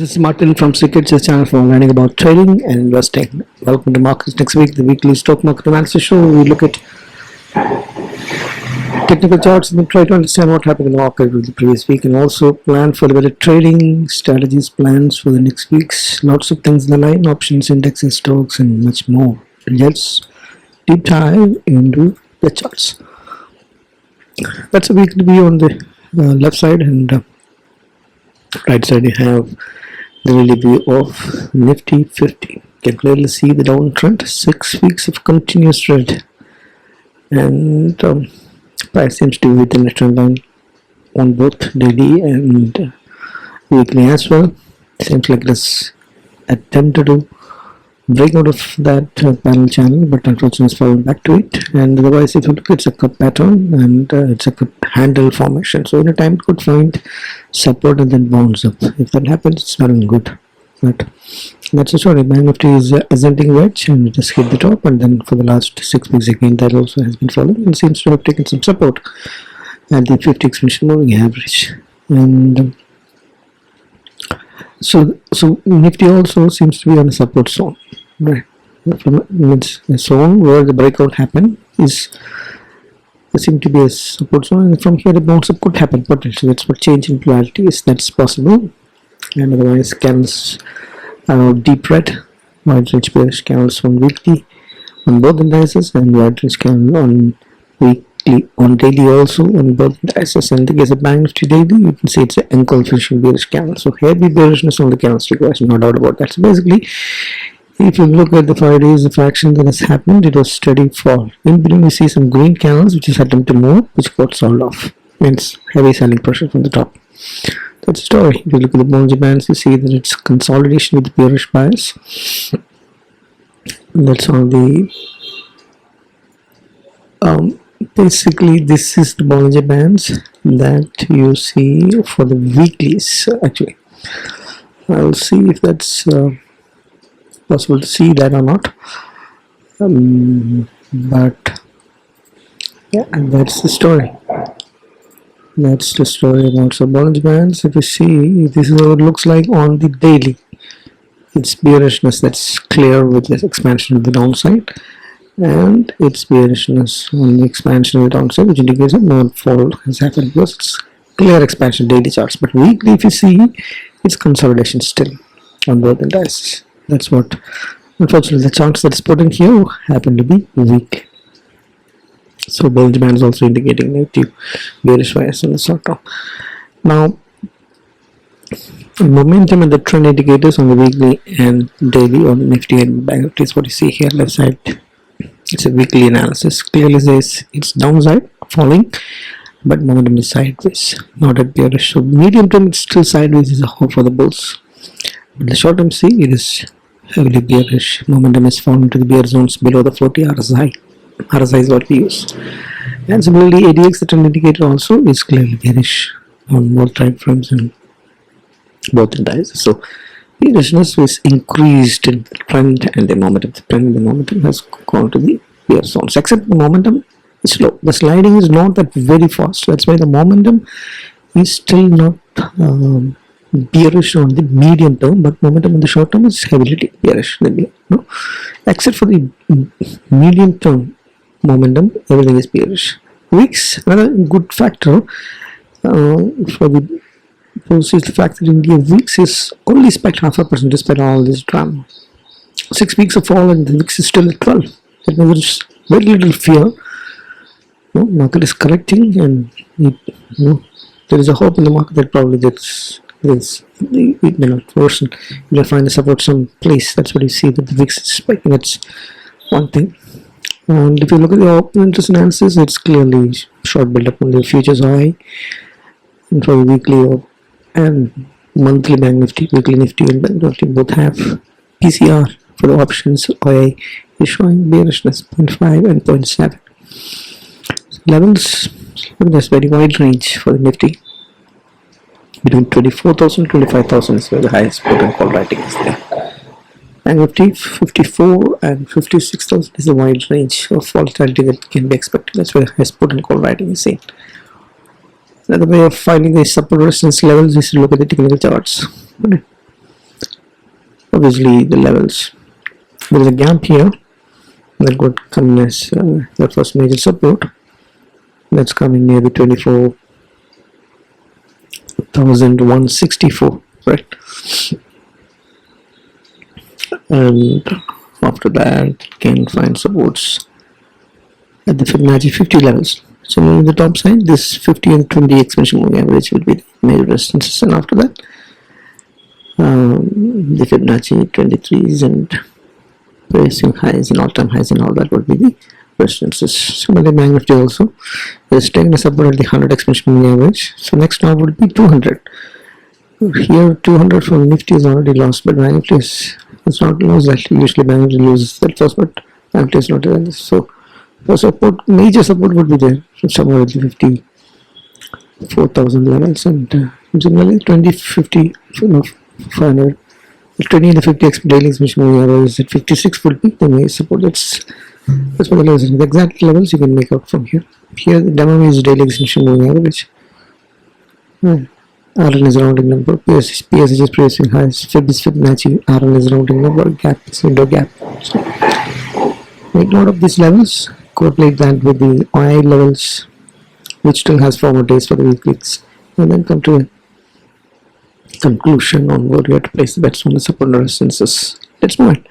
This is Martin from Secrets channel for learning about trading and investing. Welcome to Markets Next Week, the weekly stock market analysis show. We look at technical charts and try to understand what happened in the market with the previous week, and also plan for a better trading strategies, plans for the next weeks. Lots of things in the line: options, indexes, stocks, and much more. Let's deep dive into the charts. That's a weekly view on the left side, and right side you have the daily view of Nifty 50. You can clearly see the downtrend, 6 weeks of continuous red, and price seems to be within a trend line on both daily and weekly as well. Seems like it has attempted to break out of that panel channel, but unfortunately it's fallen back to it. And otherwise, if you look, it's a cup pattern and it's a cup handle formation. So in a time it could find support and then bounce up. If that happens, it's not good. But that's the story. Banknifty is ascending wedge and it just hit the top, and then for the last 6 weeks again that also has been falling and seems to have taken some support at the 50 exponential moving average. And so Nifty also seems to be on a support zone, right? Means a zone where the breakout happened is seem to be a support zone, and from here the bounce up could happen potentially. That's what change in polarity is, that's possible. And otherwise candles are deep red, wide range bearish candles on weekly on both indices, and wide range candle on weekly on daily also on both indices. And in the case of Banknifty daily, you can see it's an engulfing bearish candle. So heavy bearishness on the candlestick, there's no doubt about that. So basically, if you look at the 5 days of action that has happened, it was steady fall. In between we see some green candles which is attempt to move, which got sold off. Means heavy selling pressure from the top. That's the story. If you look at the Bollinger Bands, you see that it's consolidation with the bearish bias. That's all the basically this is the Bollinger Bands that you see for the weeklies. Actually, I'll see if that's possible to see that or not. But yeah, and that's the story. That's the story about some Bollinger Bands. If you see, this is what it looks like on the daily. It's bearishness that's clear with this expansion of the downside, and it's bearishness on the expansion of the downside, which indicates that no fall has happened because it's clear expansion daily charts. But weekly, if you see, it's consolidation still on both indices. That's what, unfortunately, the charts that's put in here happen to be weak. So Bollinger Band is also indicating negative bearish bias in the short term. Now, momentum and the trend indicators on the weekly and daily on Nifty and Banknifty is what you see here left side. It's a weekly analysis. Clearly says it's downside falling, but momentum is sideways, not at bearish. So medium term it's still sideways is a hope for the bulls. But the short term see it is heavily bearish. Momentum is falling to the bear zones below the 40 RSI. RSI is what we use. And similarly, ADX, the trend indicator, also is clearly bearish on both time frames and both indices. So bearishness is increased in trend and the momentum. The trend and the momentum has gone to the bear zones, except the momentum is slow. The sliding is not that very fast. That's why the momentum is still not bearish on the medium term, but momentum in the short term is heavily bearish. No, except for the medium term momentum, everything is bearish. Weeks, another good factor for the bulls is the fact that India weeks is only spiked 0.5% despite all this drama. 6 weeks of fall and the weeks is still at 12. That means there's very little fear. No, market is correcting, and there is a hope in the market that probably it may not worsen. You will find the support some place. That's what you see, that the VIX is spiking. That's one thing. And if you look at the open interest analysis, it's clearly short build up on the futures high. And for the weekly and monthly Banknifty, weekly Nifty and Banknifty both have PCR for the options. OI is showing bearishness 0.5 and 0.7. Levels, there's very wide range for the Nifty. Between 24,000 and 25,000 is where the highest put and call writing is there. And 54 and 56,000 is a wide range of volatility that can be expected. That's where the highest put and call writing is seen. Another way of finding the support resistance levels is to look at the technical charts. obviously the levels. There is a gap here that could come as the first major support. That's coming near the 24,164, right? And after that, it can find supports at the Fibonacci 50 levels. So on the top side, this 50 and 20 exponential moving average will be the major resistances, and after that, the Fibonacci 23s and pricing highs and all-time highs and all that would be the resistances. Similarly, Banknifty also is taking a support at the 100 exponential moving average. So next now would be 200. Here 200 from Nifty is already lost, but Banknifty is not lost. That usually Banknifty loses that first, but Banknifty is not there. So for support, major support would be there somewhere at the 54,000 levels, and similarly 20, 50, 500. 20 and the 50 daily exponential moving average at 56 would be the major support. That's what the levels are. The exact levels you can make out from here. Here the demo is daily exponential moving average. RN is rounding number. PSH is producing highs. Fib is Fibonacci. RN is rounding number. Gap is window gap. So make note of these levels. Correlate that with the OI levels, which still has 4 more days for the weeklies, and then come to a conclusion on where you have to place the bets on the support and resistances. Let's move on.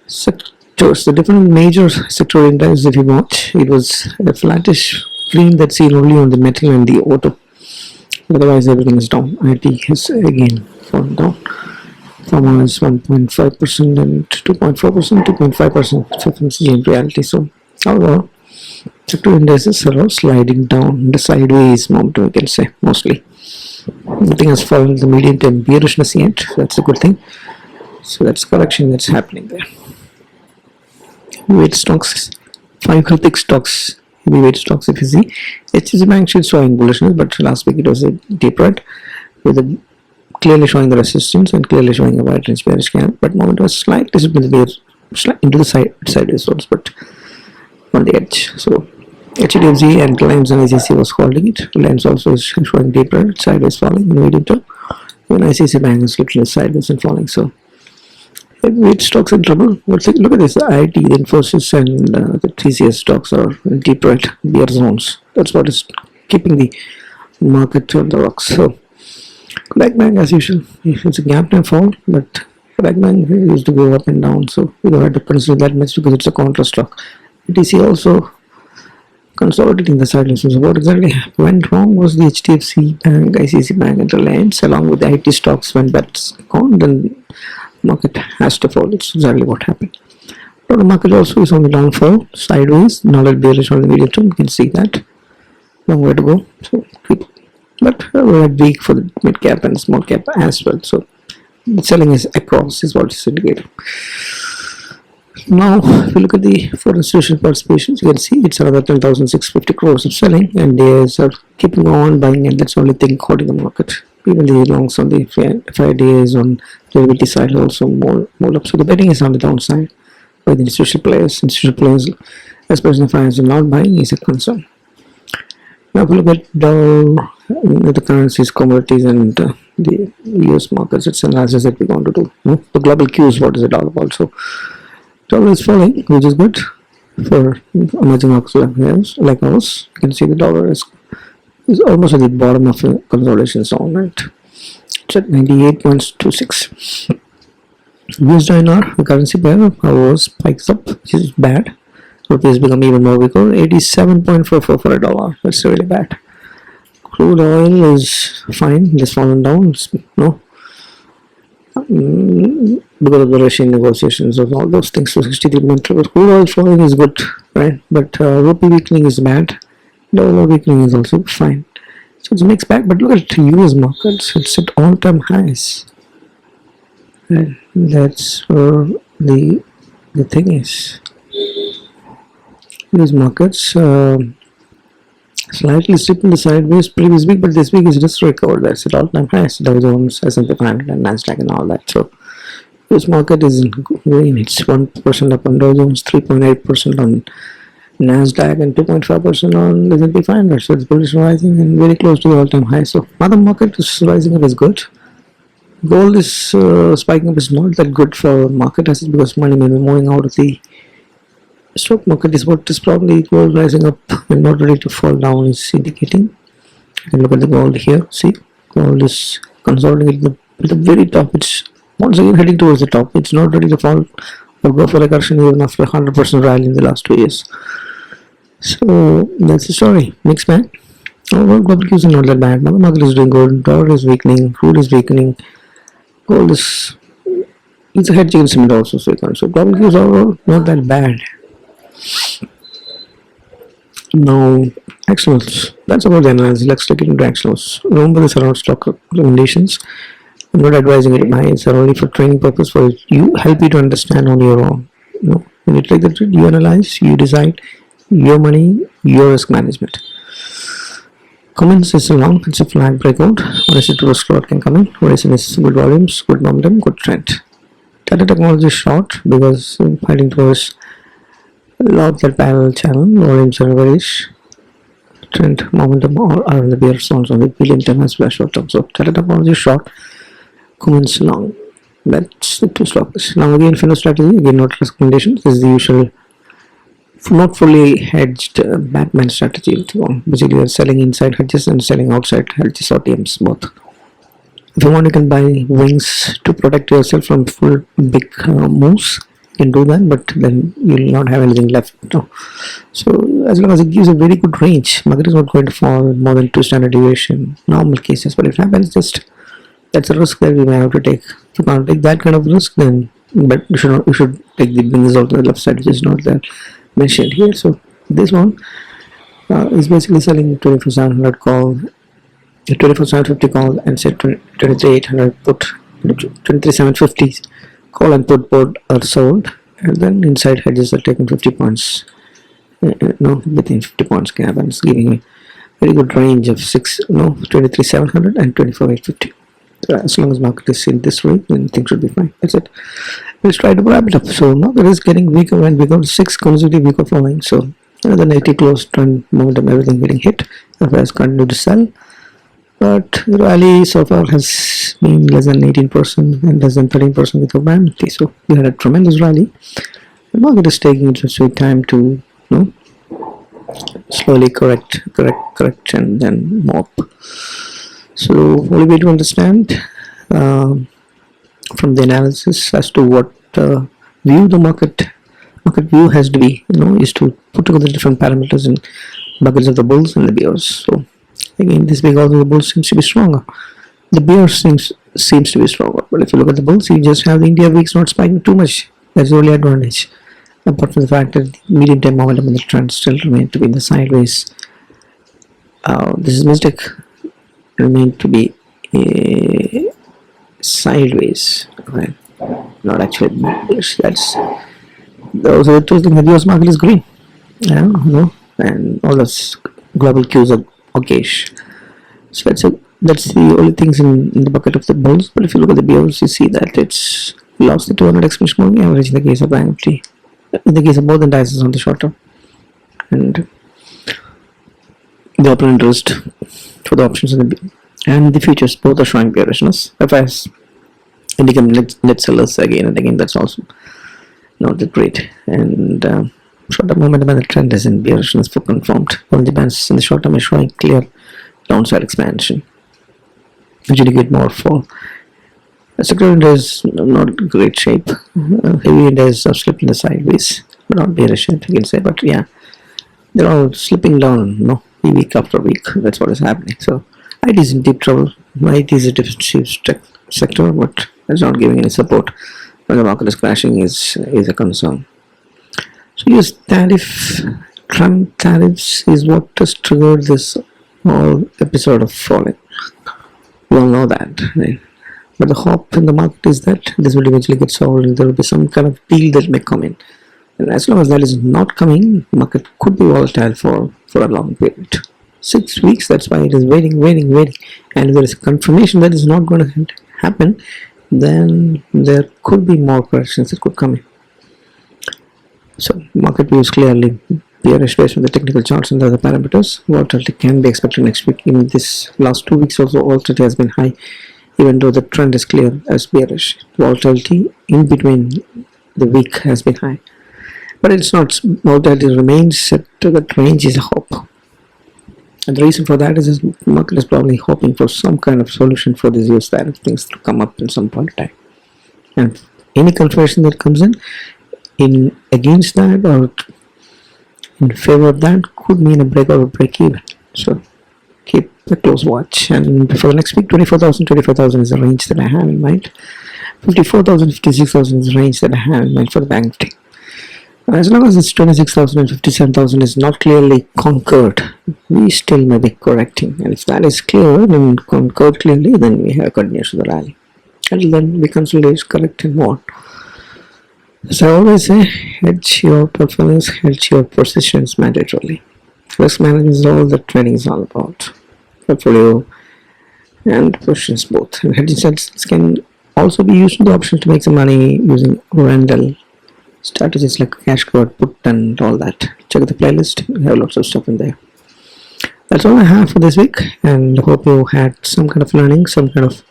Sectors, the different major sector indices, if you watch, it was a flattish green that's seen only on the metal and the auto. Otherwise, everything is down. IT has again fallen down. Pharma is 1.5% and 2.4%, 2.5% FMCG in reality. So, overall, sector indices are all sliding down the sideways momentum, we can say, mostly. Nothing has fallen the medium term bearishness yet. So that's a good thing. So that's correction that's happening there. Weight stocks, 5 healthy stocks, heavyweight stocks. If you see, HDFC Bank is showing bullishness, but last week it was a deep red with a clearly showing the resistance and clearly showing a wide range bearish gap. But moment was slightly into the sideways source, but on the edge. So HDFC and Reliance and ICICI was holding it. Reliance also is showing deeper sideways falling in the medium term. When ICICI Bank is literally sideways and falling. So heavyweight stocks in trouble. Look at this. The IT, the Infosys and the TCS stocks are in deep red bear zones. That's what is keeping the market on the rocks. So Kodak Bank as usual. It's a gap time fall, but Kodak Bank used to go up and down. So we don't have to consider that much because it's a counter stock. ETC also consolidating the sidelines. So what exactly went wrong was the HDFC Bank, ICICI Bank and Reliance along with the IT stocks. When that's gone, then market has to fall. It's exactly what happened. But the market also is on the downfall, sideways, not at bearish on the medium term. You can see that. Long way to go. So but we're weak for the mid cap and small cap as well. So the selling is across is what it's indicating. Now, if you look at the foreign institutional participations, you can see it's another 10,650 crores of selling, and they are keeping on buying, and that's the only thing holding the market. Even the longs on the FIDs on the liquidity side are also more up. So the betting is on the downside by the institutional players. Institutional players, as personal finance, are not buying is a concern. Now, if you look at the currencies, commodities, and the US markets, it's an analysis that we're going to do. The global cues, what is it all about? So dollar is falling, which is good for emerging markets like ours. You can see the dollar is almost at the bottom of the consolidation zone, right? It's at 98.26. US INR, the currency pair, ours spikes up, which is bad. Rupee has become even more weaker, 87.44 for a dollar. That's really bad. Crude oil is fine, just fallen down. Because of the Russian negotiations of all those things. So 63 months. But crude oil falling is good, right? But rupee weakening is bad. Dollar weakening is also fine. So it's a mixed bag. But look at US markets. It's at all-time highs. And that's where the thing is. US markets slightly slipping the sideways previous week, but this week is just recovered. That's at all-time highs. Dow Jones, S&P 500, and Nasdaq, and all that. So this market is in green. It's 1% up on Dow Jones, 3.8% on Nasdaq, and 2.5% on S&P 500. So it's bullish rising and very close to the all-time high. So mother market is rising up is good. Gold is spiking up is not that good for market assets because money may be moving out of the stock market. Is what is probably gold rising up and not ready to fall down is indicating. You can look at the gold here. See, gold is consolidating at the very top. It's once again heading towards the top. It's not ready to fall or go for a correction even after 100% rally in the last 2 years. So that's the story. Mixed bag. Overall, global cues are not that bad. Now the market is doing good. Dollar is weakening. Crude is weakening. Gold is it's a hedging instrument also. So global cues are overall not that bad. Now, actions. That's about the analysis. Let's take it into actions. Remember, these are not stock recommendations. I'm not advising it. It's only for training purpose. For you, help you to understand on your own. You know, when you take the trade, you analyze, you decide your money, your risk management. Comments is a long, it's a flag breakout. What is it? RiskReward can come in. What is it? Good volumes, good momentum, good trend. Tata Technology is short because fighting towards log that parallel channel. Volumes are bearish. Trend momentum are in the bear zones on the medium term as well as short term. So Tata Technology is short. Comments long. That's the two stocks. Now again, final strategy. Again, not recommendations. This is the usual not fully hedged Batman strategy. Basically, you're selling inside hedges and selling outside hedges or TMs both. If you want, you can buy wings to protect yourself from full big moves. You can do that, but then you'll not have anything left. No. So as long as it gives a very good range, market is not going to fall more than 2 standard deviation. Normal cases, but if it happens, just that's a risk that we may have to take. If you can't take that kind of risk, then but you should take the wings out on the left side, which is not there mentioned here. So this one is basically selling 24,700 call, 24,750 call, and set 23,800 put, 23,750 call and put both are sold, and then inside hedges are taking 50 points. No, within 50 points gap, and it's giving a very good range of 23,700 and 24,850. So as long as market is in this way, then things should be fine. That's it. Let's try to wrap it up. So market is getting weaker and we got 6 consecutive week of falling. So another 80 close trend momentum, everything getting hit. FS continued to sell, but the rally so far has been less than 18% and less than 13% with the Banknifty. So we had a tremendous rally. The market is taking its sweet time to slowly correct and then mop. So only way to understand from the analysis as to what view the market view has to be, is to put together different parameters in buckets of the bulls and the bears. So again, this week also the bulls seems to be stronger. The bears seems to be stronger. But if you look at the bulls, you just have the India weeks not spiking too much. That's the only advantage. Apart from the fact that the medium term momentum and the trend still remain to be in the sideways. This is mistake. Remain to be sideways, right? Not actually bullish. That's those are the two things. The US market is green, and all those global cues are okayish. So that's the only things in the bucket of the bulls. But if you look at the bears, you see that it's lost the 200 exponential moving average in the case of Banknifty. In the case of more than dices on the short term, and the open interest for the options and the futures both are showing bearishness. FIs indicate net sellers again and again. That's also not that great. And short term momentum and the trend is in bearishness for confirmed. One of the bands in the short term is showing clear downside expansion, which indicate more fall. The sector is not in great shape. Heavy index are slipping the sideways, not bearish yet, I can say, but yeah, they're all slipping down, week after week. That's what is happening. So IT is in deep trouble. IT is a defensive sector, but it's not giving any support. When the market is crashing is a concern. So yes, Trump tariffs is what has triggered this whole episode of falling. We all know that, right? But the hope in the market is that this will eventually get solved and there will be some kind of deal that may come in. And as long as that is not coming, market could be volatile for a long period. 6 weeks, that's why it is waiting. And if there is a confirmation that is not going to happen, then there could be more corrections that could come in. So market view is clearly bearish based on the technical charts and the other parameters. Volatility can be expected next week. In this last 2 weeks also, volatility has been high even though the trend is clear as bearish. Volatility in between the week has been high, but it's not. Volatility remains at that range is a hope, and the reason for that is the market is probably hoping for some kind of solution for these US tariff things to come up in some point in time, and any confirmation that comes in against that or in favor of that could mean a break or a break even. So keep a close watch, and before the next week, 24,000 is the range that I have in mind. 54,000, 56,000 is the range that I have in mind for the Banknifty. As long as it's 26,000 and 57,000 is not clearly conquered, we still may be correcting. And if that is clear and conquered clearly, then we have continuation of the rally. Until then, we consolidate, correct, and more. As I always say, hedge your portfolios, hedge your positions mandatorily. Risk management is all that trading is all about. Portfolio and positions both. And hedging strategies can also be used with the option to make some money using rental strategies like cash crowd, put, and all that. Check the playlist, we have lots of stuff in there. That's all I have for this week, and I hope you had some kind of learning, some kind of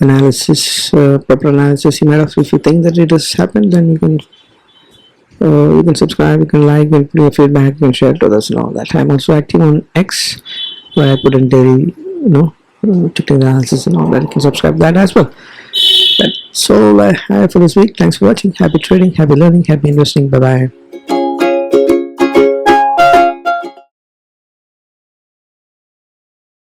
analysis, proper analysis. You might have, if you think that it has happened, then you can subscribe, you can like, you can put your feedback, you can share it with us and all that. I'm also active on X, where I put in daily, technical analysis and all that. You can subscribe to that as well. That's all I have for this week. Thanks for watching. Happy trading, happy learning, happy investing. Bye bye.